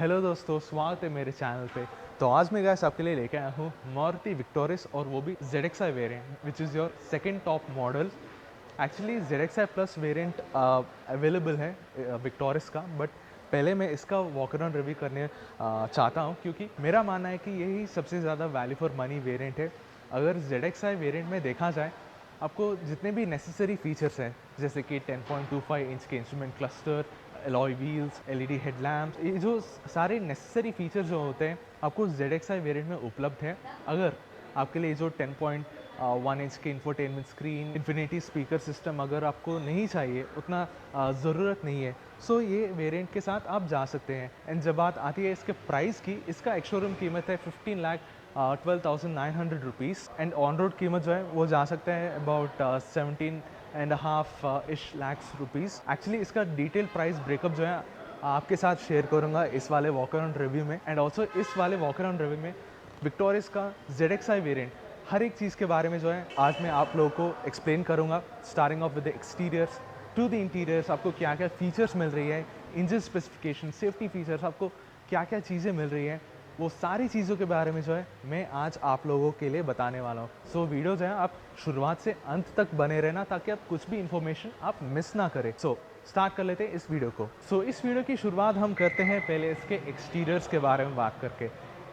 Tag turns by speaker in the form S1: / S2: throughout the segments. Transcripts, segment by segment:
S1: Hello दोस्तों, स्वागत है मेरे चैनल पे। तो आज मैं गाइस आपके लिए लेके आया हूँ मारुति विक्टोरिस और वो भी ZXi variant which is your second top model. Actually ZXi plus variant available है विक्टोरिस का, बट पहले मैं इसका वॉक अराउंड रिव्यू करने चाहता हूँ क्योंकि मेरा मानना है कि यही सबसे ज़्यादा वैल्यू फॉर मनी वेरिएंट है। अगर ZXi वेरिएंट में देखा जाए, आपको जितने भी नेसेसरी फीचर्स हैं जैसे कि 10.25 इंच के instrument cluster, alloy wheels, LED headlamps, ये जो सारे नेसेसरी फीचर्स जो होते हैं आपको ZXi वेरिएंट में उपलब्ध है। अगर आपके लिए जो 10.1 इंच के infotainment screen, infinity speaker system अगर आपको नहीं चाहिए, उतना ज़रूरत नहीं है, सो ये वेरिएंट के साथ आप जा सकते हैं। एंड जब बात आती है इसके प्राइस की, इसका एक शोरूम कीमत है 15,12,900 रुपीज़ एंड ऑन रोड कीमत जो है वो जा सकता है अबाउट 17.5 इश लैक्स रुपीज़। एक्चुअली इसका डिटेल प्राइस ब्रेकअप जो है आपके साथ शेयर करूंगा इस वाले वॉक अराउंड रिव्यू में। एंड ऑल्सो इस वाले वॉक अराउंड रिव्यू में विक्टोरिस का ZXi वेरिएंट हर एक चीज़ के बारे में जो है आज मैं आप लोगों को एक्सप्लेन करूंगा, starting off with the exteriors to the interiors. आपको क्या क्या फीचर्स मिल रही है, इंजन स्पेसिफिकेशन, सेफ्टी फीचर्स, आपको क्या क्या चीज़ें मिल रही हैं, वो सारी चीज़ों के बारे में जो है मैं आज आप लोगों के लिए बताने वाला हूँ। सो वीडियो जो है आप शुरुआत से अंत तक बने रहना ताकि आप कुछ भी इंफॉर्मेशन आप मिस ना करें। सो स्टार्ट कर लेते हैं इस वीडियो को। सो इस वीडियो की शुरुआत हम करते हैं पहले इसके एक्सटीरियर्स के बारे में बात करके।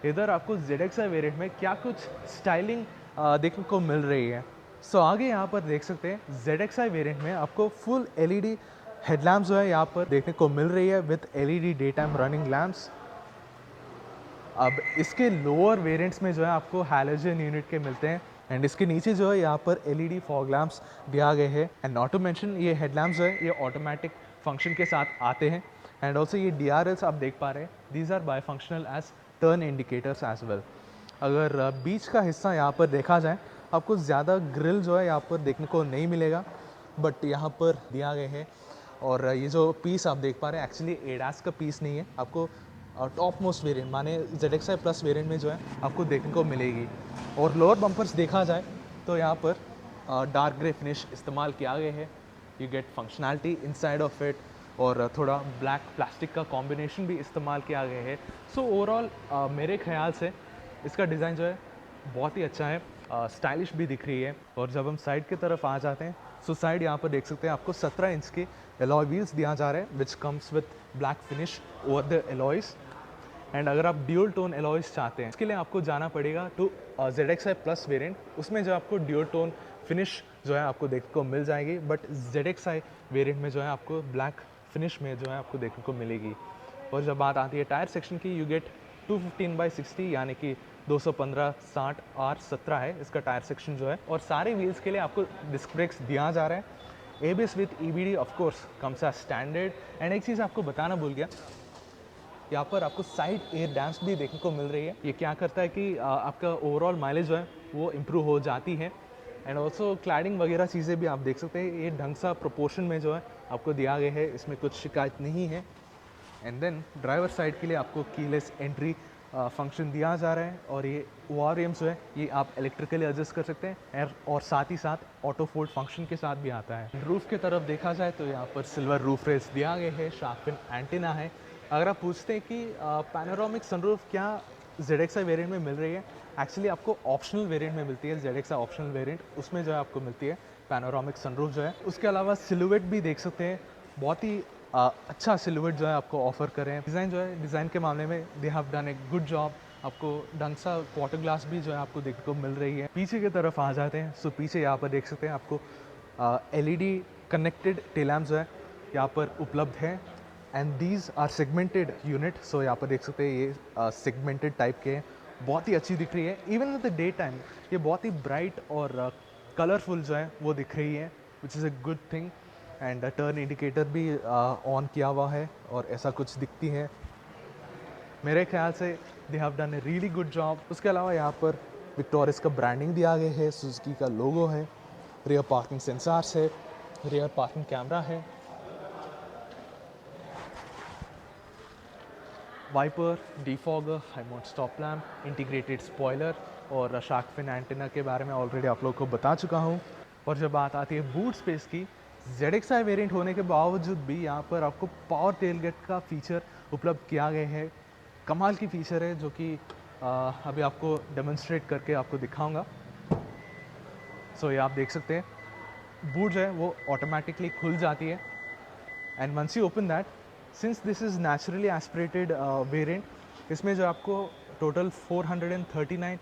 S1: इधर आपको ZXi वेरिएंट में क्या कुछ स्टाइलिंग देखने को मिल रही है। सो आगे यहाँ पर देख सकते हैं ZXi वेरिएंट में आपको फुल LED हेडलैम्प्स जो है यहाँ पर देखने को मिल रही है with LED day time running lamps. अब इसके लोअर वेरिएंट्स में जो है आपको हैलोजन यूनिट के मिलते हैं एंड इसके नीचे जो है यहाँ पर LED फॉग लैम्प्स दिया गए हैं। एंड नॉट टू मेंशन ये हेडलैम्प्स जो है ये ऑटोमेटिक फंक्शन के साथ आते हैं। एंड ऑल्सो ये DRLs आप देख पा रहे हैं, these are bifunctional as turn indicators as well. अगर बीच का हिस्सा यहाँ पर देखा जाए, आपको ज़्यादा ग्रिल जो है यहाँ पर देखने को नहीं मिलेगा, बट यहाँ पर दिया गया है। और ये जो पीस आप देख पा रहे हैं एक्चुअली एडास का पीस नहीं है, आपको टॉप मोस्ट वेरिएंट माने ZXi प्लस वेरिएंट में जो है आपको देखने को मिलेगी। और लोअर बम्पर्स देखा जाए तो यहाँ पर डार्क ग्रे फिनिश इस्तेमाल किया गया है। You get functionality inside of it और थोड़ा ब्लैक प्लास्टिक का कॉम्बिनेशन भी इस्तेमाल किया गया है। सो ओवरऑल मेरे ख्याल से इसका डिज़ाइन जो है बहुत ही अच्छा है, स्टाइलिश भी दिख रही है। और जब हम साइड की तरफ आ जाते हैं, सो साइड यहाँ पर देख सकते हैं आपको 17 इंच के एलॉय व्हील्स दिया जा रहा है which comes with black finish over the alloys. And अगर आप ड्यूल टोन एलॉयज चाहते हैं, इसके लिए आपको जाना पड़ेगा टू ZXi प्लस वेरिएंट। उसमें जो आपको ड्यूल टोन फिनिश जो है आपको देखने को मिल जाएगी, बट ZXi वेरिएंट में जो है आपको ब्लैक फिनिश में जो है आपको देखने को मिलेगी। और जब बात आती है टायर सेक्शन की, यू गेट 215/60 यानी कि 215/60 R17 है इसका टायर सेक्शन जो है। और सारे व्हील्स के लिए आपको डिस्क ब्रेक्स दिया जा रहा है। ABS with EBD of course comes as standard. And एक चीज़ आपको बताना भूल गया, यहाँ पर आपको साइड एयर डैम्प्स भी देखने को मिल रही है। ये क्या करता है कि आपका ओवरऑल माइलेज जो है वो इम्प्रूव हो जाती है। एंड ऑल्सो क्लैडिंग वगैरह चीज़ें भी आप देख सकते हैं, ये ढंग सा प्रोपोर्शन में जो है आपको दिया गया है, इसमें कुछ शिकायत नहीं है। एंड देन ड्राइवर साइड के लिए आपको कीलेस एंट्री फंक्शन दिया जा रहा है। और ये ORMs जो है ये आप इलेक्ट्रिकली एडजस्ट कर सकते हैं और साथ ही साथ ऑटो फोल्ड फंक्शन के साथ भी आता है। रूफ की तरफ देखा जाए तो यहाँ पर सिल्वर रूफ रेस दिया गया है, शार्क फिन एंटीना है। अगर आप पूछते हैं कि पैनोरामिक सनरूफ क्या ZXi वेरिएंट में मिल रही है, एक्चुअली आपको ऑप्शनल वेरिएंट में मिलती है। ZXi ऑप्शनल वेरिएंट उसमें जो है आपको मिलती है पैनोरामिक सनरूफ जो है। उसके अलावा सिलुएट भी देख सकते हैं, बहुत ही अच्छा सिलुएट जो है आपको ऑफर कर रहे हैं। डिज़ाइन जो है, डिज़ाइन के मामले में they have done a good job. आपको ढंग सा क्वार्टर ग्लास भी जो है आपको देखने को मिल रही है। पीछे की तरफ आ जाते हैं, सो पीछे यहाँ पर देख सकते हैं आपको LED कनेक्टेड टेल लैम्प जो है यहाँ पर उपलब्ध है। And these are segmented unit. So यहाँ पर देख सकते हैं ये सेगमेंटेड टाइप के हैं, बहुत ही अच्छी दिख रही है। Even with the day time ये बहुत ही ब्राइट और कलरफुल जो है वो दिख रही है, which is a good thing. And turn indicator भी ऑन किया हुआ है और ऐसा कुछ दिखती है। मेरे ख्याल से they have done a really good job. उसके अलावा यहाँ पर विक्टोरिस का ब्रांडिंग दिया गया है, सुजुकी का लोगो है, रियर पार्किंग सेंसर्स है, रियर पार्किंग कैमरा है, wiper, defogger, high mount stop lamp, integrated spoiler और शार्क फिन एंटीना के बारे में ऑलरेडी आप लोगों को बता चुका हूँ। और जब बात आती है बूट स्पेस की, ZXi वेरिएंट होने के बावजूद भी यहाँ पर आपको पावर टेलगेट का फीचर उपलब्ध किया गया है। कमाल की फ़ीचर है जो कि अभी आपको डेमोन्स्ट्रेट करके आपको दिखाऊंगा। सो ये आप देख सकते हैं बूट जो है वो ऑटोमेटिकली खुल जाती है। And once you open that, since this is naturally aspirated variant, इसमें जो आपको total 439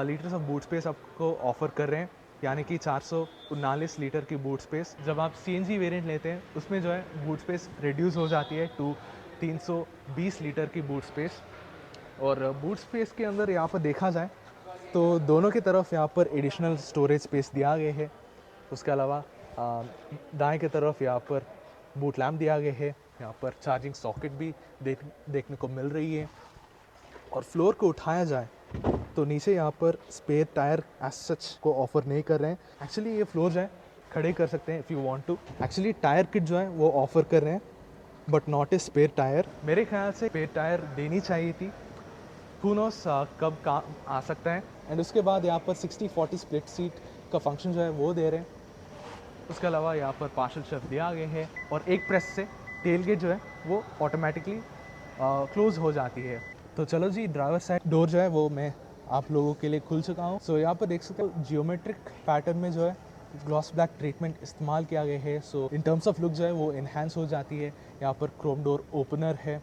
S1: litres of boot space आपको ऑफर कर रहे हैं, यानी कि 439 लीटर की बूट स्पेस। जब आप CNG वेरिएंट लेते हैं उसमें जो है बूट स्पेस रिड्यूस हो जाती है टू 320 लीटर की बूट स्पेस। और बूट स्पेस के अंदर यहाँ पर देखा जाए तो दोनों की तरफ यहाँ पर एडिशनल स्टोरेज स्पेस दिया गया है। उसके अलावा दाएं की तरफ यहाँ पर बूट लैम्प दिया गया है, यहाँ पर चार्जिंग सॉकेट भी देखने को मिल रही है। और फ्लोर को उठाया जाए तो नीचे यहाँ पर स्पेयर टायर एज सच को ऑफर नहीं कर रहे हैं। एक्चुअली ये फ्लोर जो है खड़े कर सकते हैं if you want to. Actually tyre kit जो है वो ऑफर कर रहे हैं but not a spare tyre. मेरे ख्याल से स्पेयर टायर देनी चाहिए थी, हु नोस कब काम आ सकता है। एंड उसके बाद यहाँ पर 60-40 स्प्लिट सीट का फंक्शन जो है वो दे रहे हैं। उसके अलावा यहाँ पर पार्शल शिफ्ट दिया गया है और एक प्रेस से टेल गेट जो है वो ऑटोमेटिकली क्लोज हो जाती है। तो चलो जी, ड्राइवर साइड डोर जो है वो मैं आप लोगों के लिए खुल चुका हूँ। सो यहाँ पर देख सकते हो जियोमेट्रिक पैटर्न में जो है ग्लॉस ब्लैक ट्रीटमेंट इस्तेमाल किया गया है। सो इन टर्म्स ऑफ लुक जो है वो इन्हांस हो जाती है। यहाँ पर क्रोम डोर ओपनर है,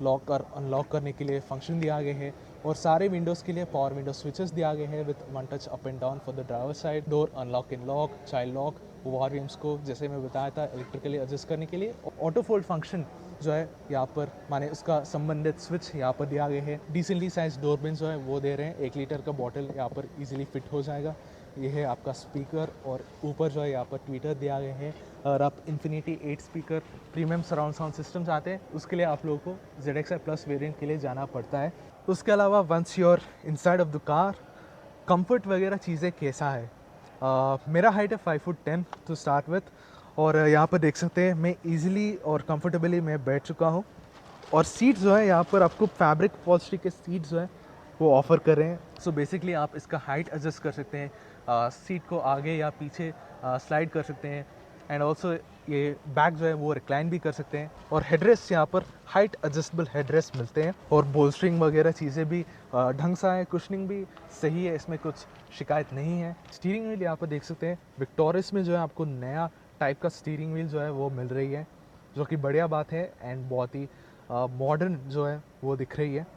S1: लॉक और अनलॉक करने के लिए फंक्शन दिया गया है और सारे विंडोज़ के लिए पावर विंडो स्विचेस दिया गए हैं with one touch up and down for the driver side door, unlock in lock, child lock, volumes को जैसे मैं बताया था इलेक्ट्रिकली एडजस्ट करने के लिए। ऑटो फोल्ड फंक्शन जो है यहाँ पर माने उसका संबंधित स्विच यहाँ पर दिया गया है। डिसेंटली साइज डोर बिन जो है वो दे रहे हैं, 1 लीटर का बॉटल यहाँ पर इजीली फिट हो जाएगा। ये है आपका स्पीकर और ऊपर जो है यहाँ पर ट्विटर दिया गया है। और आप infinity 8 speaker premium surround sound system चाहते हैं उसके लिए आप लोगों को ZXi प्लस वेरिएंट के लिए जाना पड़ता है। उसके अलावा once your inside of the car, comfort वगैरह चीज़ें कैसा है। मेरा हाइट है 5'10" टू स्टार्ट विथ और यहाँ पर देख सकते हैं मैं इजीली और कंफर्टेबली मैं बैठ चुका हूँ। और सीट जो है यहाँ पर आपको फैब्रिक अपॉल्स्ट्री के सीट जो है वो ऑफ़र कर रहे हैं। सो बेसिकली आप इसका हाइट एडजस्ट कर सकते हैं, सीट को आगे या पीछे स्लाइड कर सकते हैं। एंड ऑल्सो ये बैक जो है वो रिक्लाइन भी कर सकते हैं। और हेडरेस्ट यहाँ पर हाइट एडजस्टेबल हेडरेस्ट मिलते हैं और बोल्स्ट्रिंग वगैरह चीज़ें भी ढंग सा है, कुशनिंग भी सही है, इसमें कुछ शिकायत नहीं है। स्टीयरिंग व्हील यहाँ पर देख सकते हैं विक्टोरियस में जो है आपको नया टाइप का स्टीयरिंग व्हील जो है वो मिल रही है, जो कि बढ़िया बात है एंड बहुत ही मॉडर्न जो है वो दिख रही है।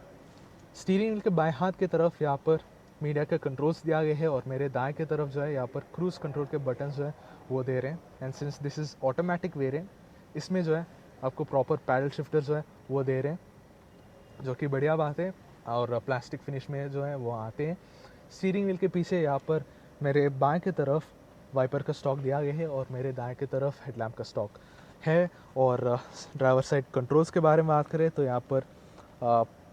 S1: स्टीयरिंग व्हील के बाएं हाथ की तरफ यहाँ पर मीडिया का कंट्रोल्स दिया गया है और मेरे दाएं की तरफ जो है यहाँ पर क्रूज़ कंट्रोल के बटन जो है वो दे रहे हैं। And since this is automatic variant, इसमें जो है आपको प्रॉपर पैडल शिफ्टर जो है वो दे रहे हैं, जो कि बढ़िया बात है। और प्लास्टिक फिनिश में जो है वो आते हैं। स्टीयरिंग व्हील के पीछे यहाँ पर मेरे बाएं की तरफ वाइपर का स्टॉक दिया गया है और मेरे दाएं की तरफ हेडलैम्प का स्टॉक है। और ड्राइवर साइड कंट्रोल्स के बारे में बात करें तो यहाँ पर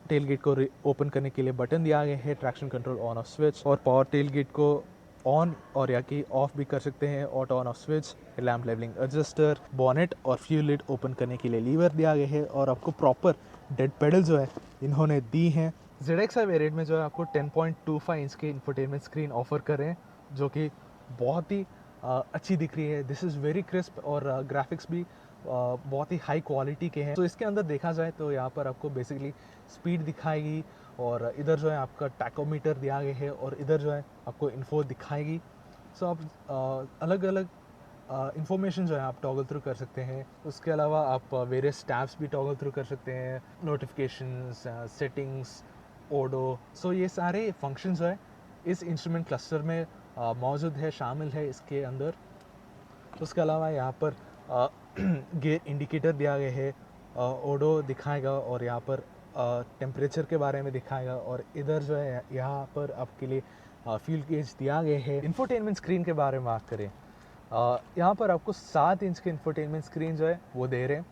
S1: टेल गेट को ओपन करने के लिए बटन दिया गया है, traction control on off switch, और पावर टेल गेट को ऑन और या कि ऑफ भी कर सकते हैं, auto on off switch, lamp levelling adjuster, bonnet और फ्यूल लिड ओपन करने के लिए लीवर दिया गया है। और आपको प्रॉपर डेड पेडल जो है इन्होंने दी हैं। ZXi वेरिएंट में जो है आपको 10.25 इंच की इंफोटेनमेंट स्क्रीन ऑफर कर रहे हैं, जो कि बहुत ही अच्छी दिख रही है। दिस इज़ वेरी क्रिस्प और ग्राफिक्स भी बहुत ही हाई क्वालिटी के हैं। तो इसके अंदर देखा जाए तो यहाँ पर आपको बेसिकली स्पीड दिखाएगी और इधर जो है आपका टैकोमीटर दिया गया है और इधर जो है आपको इन्फो दिखाएगी। सो आप अलग अलग इंफॉर्मेशन जो है आप टॉगल थ्रू कर सकते हैं। उसके अलावा आप वेरियस टैब्स भी टॉगल थ्रू कर सकते हैं, नोटिफिकेशंस, सेटिंग्स, ओडो। सो ये सारे फंक्शन जो है इस इंस्ट्रूमेंट क्लस्टर में मौजूद है, शामिल है इसके अंदर। उसके अलावा यहाँ पर गेयर इंडिकेटर दिया गया है, ओडो दिखाएगा और यहाँ पर टेम्परेचर के बारे में दिखाएगा। और इधर जो है यहाँ पर आपके लिए फ्यूल गेज दिया गया है। इंफोटेनमेंट स्क्रीन के बारे में बात करें, यहाँ पर आपको 7 इंच के इंफोटेनमेंट स्क्रीन जो है वो दे रहे हैं।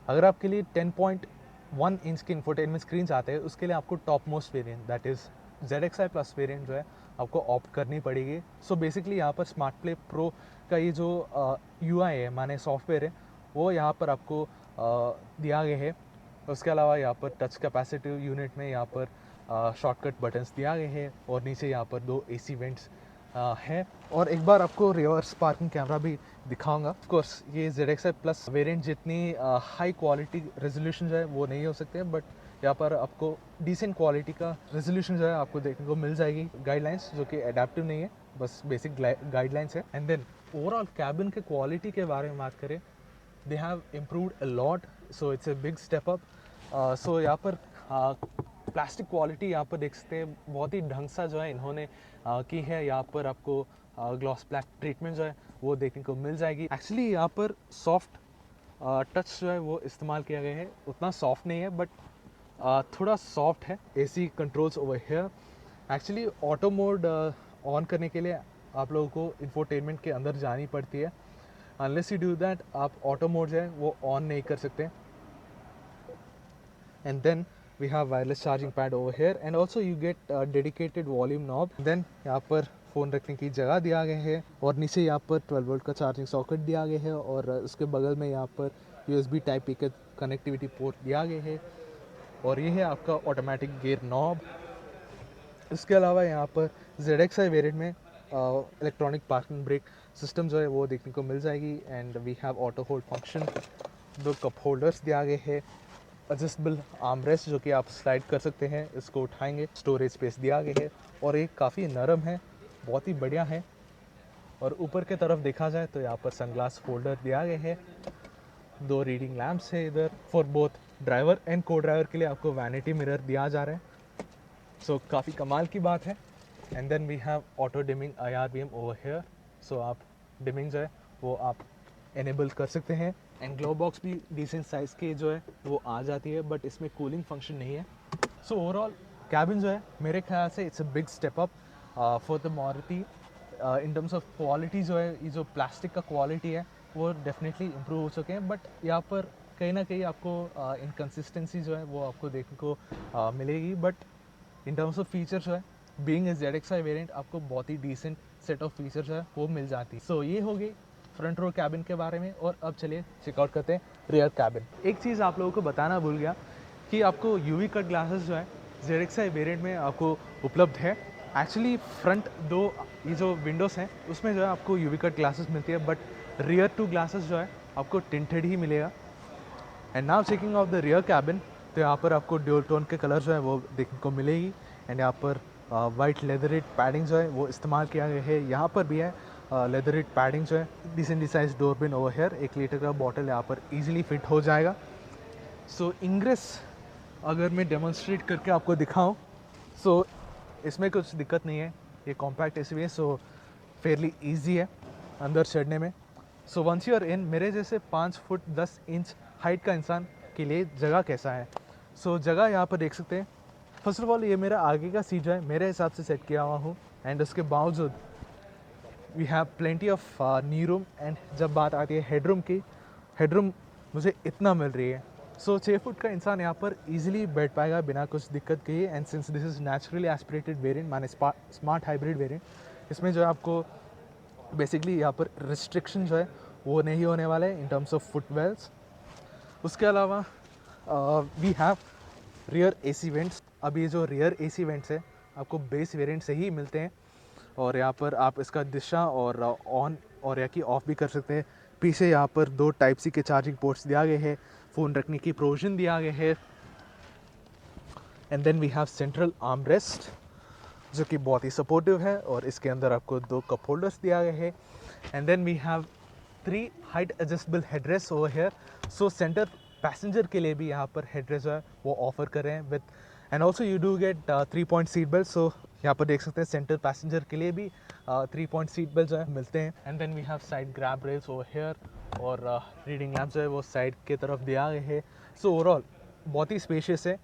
S1: अगर आपके लिए 10.1 इंच की इंफोटेनमेंट स्क्रीन चाहते हैं उसके लिए आपको top most variant that is ZXi plus variant जो है आपको ऑप्ट करनी पड़ेगी। सो बेसिकली यहाँ पर स्मार्ट प्ले प्रो का ये जो UI है, माने सॉफ्टवेयर है, वो यहाँ पर आपको दिया गया है। उसके अलावा यहाँ पर टच कैपेसिटिव यूनिट में यहाँ पर शॉर्टकट बटन्स दिया गए हैं और नीचे यहाँ पर 2 AC वेंट्स है। और एक बार आपको रिवर्स पार्किंग कैमरा भी दिखाऊंगा। ऑफ कोर्स ये ZXi प्लस वेरिएंट जितनी हाई क्वालिटी रेजोल्यूशन जो है वो नहीं हो सकते, बट यहाँ पर आपको डिसेंट क्वालिटी का रेजोल्यूशन जो है आपको देखने को मिल जाएगी। गाइडलाइंस जो कि एडेप्टिव नहीं है, बस बेसिक गाइडलाइंस है। एंड देन ओवरऑल कैबिन के क्वालिटी के बारे में बात करें, they have improved a lot, so it's a big step up. So यहाँ पर प्लास्टिक क्वालिटी यहाँ पर देख सकते हैं, बहुत ही ढंग सा जो है इन्होंने की है। यहाँ पर आपको ग्लॉस ब्लैक ट्रीटमेंट जो है वो देखने को मिल जाएगी। एक्चुअली यहाँ पर सॉफ्ट टच जो है वो इस्तेमाल किया गया है, उतना सॉफ्ट नहीं है बट थोड़ा सॉफ्ट है। AC controls over here. Actually auto mode on करने के लिए आप लोगों को इंफोटेनमेंट के अंदर जानी पड़ती है। अनलेस यू डू दैट आप ऑटो मोड जो है वो ऑन नहीं कर सकते। And then we have wireless charging pad over here and also you get dedicated volume knob. Then यहाँ पर फ़ोन रखने की जगह दिया गया है और नीचे यहाँ पर 12 वोल्ट का चार्जिंग सॉकेट दिया गया है और उसके बगल में यहाँ पर USB टाइप पी का कनेक्टिविटी पोर्ट दिया गया है और ये है आपका ऑटोमेटिक गियर नॉब। इसके अलावा यहाँ पर ZXi वेरिएंट में इलेक्ट्रॉनिक पार्किंग ब्रेक सिस्टम जो है वो देखने को मिल जाएगी। And we have auto hold function, 2 cup holders दिया गए है, एडजस्टेबल आर्मरेस्ट जो कि आप स्लाइड कर सकते हैं, इसको उठाएंगे, स्टोरेज स्पेस दिया गया है और ये काफ़ी नरम है, बहुत ही बढ़िया है। और ऊपर के तरफ देखा जाए तो यहाँ पर सनग्लास होल्डर दिया गया है, 2 रीडिंग लैम्प्स है इधर फॉर बोथ ड्राइवर एंड को ड्राइवर के लिए आपको वैनिटी मिरर दिया जा रहा है, सो काफ़ी कमाल की बात है। And then we have auto dimming IRBM over here, so आप डिमिंग जो है वो आप एनेबल कर सकते हैं। एंड ग्लो बॉक्स भी डिसेंट साइज़ के जो है वो आ जाती है बट इसमें कूलिंग फंक्शन नहीं है। सो ओवरऑल कैबिन जो है मेरे ख्याल से it's a big step up for the Maruti in terms of quality. जो है ये जो प्लास्टिक का क्वालिटी है वो डेफिनेटली इम्प्रूव हो चुके हैं बट यहाँ पर कहीं ना कहीं आपको इनकन्सिस्टेंसी जो है वो आपको देखने को मिलेगी। But in terms of feature जो है बीइंग ए ZXi वेरिएंट आपको बहुत ही डिसेंट सेट ऑफ फीचर जो है वो मिल जाती है। सो ये हो गई फ्रंट रो कैबिन के बारे में और अब चलिए चेकआउट करते हैं रियर कैबिन। एक चीज़ आप लोगों को बताना भूल गया कि आपको UV कट ग्लासेस जो है ZXi वेरिएंट में आपको उपलब्ध है। एक्चुअली फ्रंट 2 ये जो विंडोज़ हैं उसमें जो है आपको UV कट ग्लासेस मिलती है बट रियर 2 ग्लासेस जो है आपको टिंटेड ही मिलेगा। And now checking of the rear cabin, तो यहाँ पर आपको ड्यूल टोन के कलर जो है वो देखने को मिलेगी। एंड यहाँ पर वाइट लेदरेट पैडिंग जो है वो इस्तेमाल किया गया है, यहाँ पर भी है लेदरेट पैडिंग जो है। Decently size door bin over here, 1 litre का बॉटल यहाँ पर ईजिली फिट हो जाएगा। सो इंग्रेस अगर मैं डेमोन्स्ट्रेट करके आपको दिखाऊँ, सो इसमें कुछ दिक्कत नहीं है, ये कॉम्पैक्ट SUV है, सो फेयरली ईजी है अंदर चढ़ने में। So once you are in, मेरे जैसे 5 फुट 10 इंच हाइट का इंसान के लिए जगह कैसा है। सो जगह यहाँ पर देख सकते हैं। फर्स्ट ऑफ ऑल ये मेरा आगे का सीट जो है मेरे हिसाब से सेट किया हुआ हूँ एंड उसके बावजूद we have plenty of knee room. And जब बात आती है हेडरूम की, हेडरूम मुझे इतना मिल रही है। सो 6 फुट का इंसान यहाँ पर ईजिली बैठ पाएगा बिना कुछ दिक्कत के। And since this is naturally aspirated variant माने स्मार्ट हाइब्रिड वेरिएंट, इसमें जो है आपको बेसिकली यहाँ पर रिस्ट्रिक्शन जो है वो नहीं होने वाले in terms of foot wells. उसके अलावा we have rear AC vents. अब ये जो रियर AC वेंट्स है आपको बेस वेरिएंट से ही मिलते हैं और यहाँ पर आप इसका दिशा और ऑन और या कि ऑफ भी कर सकते हैं। पीछे यहाँ पर 2 Type-C के चार्जिंग पोर्ट्स दिया गए हैं, फ़ोन रखने की प्रोविजन दिया गया है। And then we have central armrest जो कि बहुत ही सपोर्टिव है और इसके अंदर आपको 2 कप होल्डर्स दिया गया है। And then we have 3 height adjustable headrest over here. So centre passenger के लिए भी यहाँ पर हेडरेस्ट जो है वो ऑफर कर रहे हैं with and also you do get 3 point seat belt. So यहाँ पर देख सकते हैं सेंटर पैसेंजर के लिए भी 3 पॉइंट सीट बेल्ट जो है मिलते हैं। And then we have side grab rails over here और रीडिंग लैम्प जो है वो साइड के तरफ दिया गया है। सो ओवरऑल बहुत ही स्पेशियस है,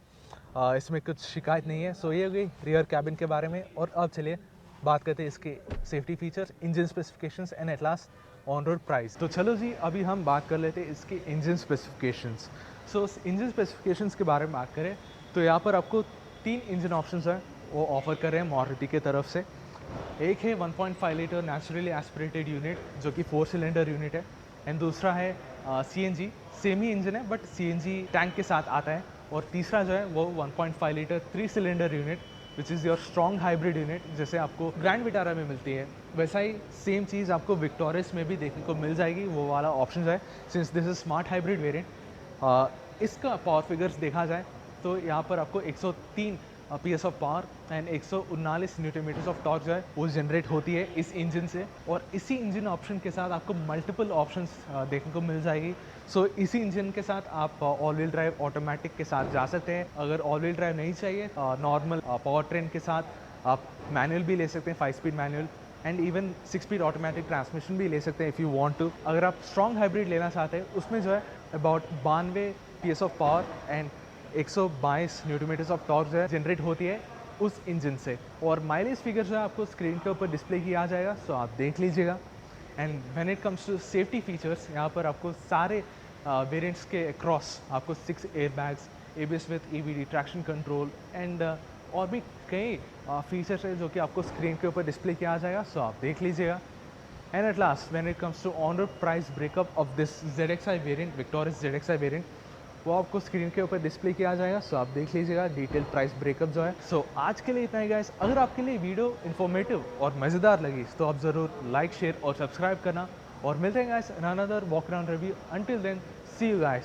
S1: इसमें कुछ शिकायत नहीं है। सो ये हो गई रियर कैबिन के बारे में और अब चलिए बात करते हैं इसके safety features, engine specifications and at last on road price. तो चलो जी अभी हम बात कर लेते हैं इसके इंजन स्पेसिफिकेशंस। सो इंजन स्पेसिफिकेशंस के बारे में बात करें तो यहाँ पर आपको 3 इंजन ऑप्शंस हैं वो ऑफर कर रहे हैं मारुति की तरफ से। एक है 1.5 लीटर नेचुरली एस्पिरेटेड यूनिट जो कि 4 सिलेंडर यूनिट है एंड दूसरा है CNG, सेम ही इंजन है बट CNG टैंक के साथ आता है। और तीसरा जो है वो 1.5 litre 3 cylinder unit which is your strong hybrid unit जैसे आपको ग्रैंड विटारा में मिलती है, वैसा ही सेम चीज़ आपको विक्टोरियस में भी देखने को मिल जाएगी। वो वाला ऑप्शन है since this is smart hybrid variant. इसका पावर फिगर्स देखा जाए तो यहाँ पर आपको 103 PS of power and 139 newton metres of torque जो है वो जनरेट होती है इस इंजन से। और इसी इंजन ऑप्शन के साथ आपको मल्टीपल ऑप्शंस देखने को मिल जाएगी। सो इसी इंजन के साथ आप ऑल व्हील ड्राइव ऑटोमेटिक के साथ जा सकते हैं। अगर ऑल व्हील ड्राइव नहीं चाहिए, नॉर्मल पावर ट्रेन के साथ आप मैनुअल भी ले सकते हैं, 5 speed manual and even 6 speed automatic transmission भी ले सकते हैं इफ़ यू वांट टू। अगर आप स्ट्रॉन्ग हाइब्रिड लेना चाहते हैं, उसमें जो है about 92 PS of power and 122 newton metres of torque जो है जनरेट होती है उस इंजन से। और माइलेज फिगर जो है आपको स्क्रीन के ऊपर डिस्प्ले किया जाएगा, सो आप देख लीजिएगा। And when it comes to safety features, यहाँ पर आपको सारे वेरिएंट्स के अक्रॉस आपको 6 airbags, ABS with EBD, traction control and और भी कई फीचर्स है जो कि आपको स्क्रीन के ऊपर डिस्प्ले किया जाएगा, सो आप देख लीजिएगा। And at last when it comes to on road price breakup of this ZXi variant, victorious ZXi variant, वो आपको स्क्रीन के ऊपर डिस्प्ले किया जाएगा, सो आप देख लीजिएगा डिटेल प्राइस ब्रेकअप जो है। सो आज के लिए इतना ही गाइस। अगर आपके लिए वीडियो इन्फॉर्मेटिव और मज़ेदार लगी तो आप ज़रूर लाइक, शेयर और सब्सक्राइब करना। और मिलते हैं guys in another walk around review. Until then, see you guys.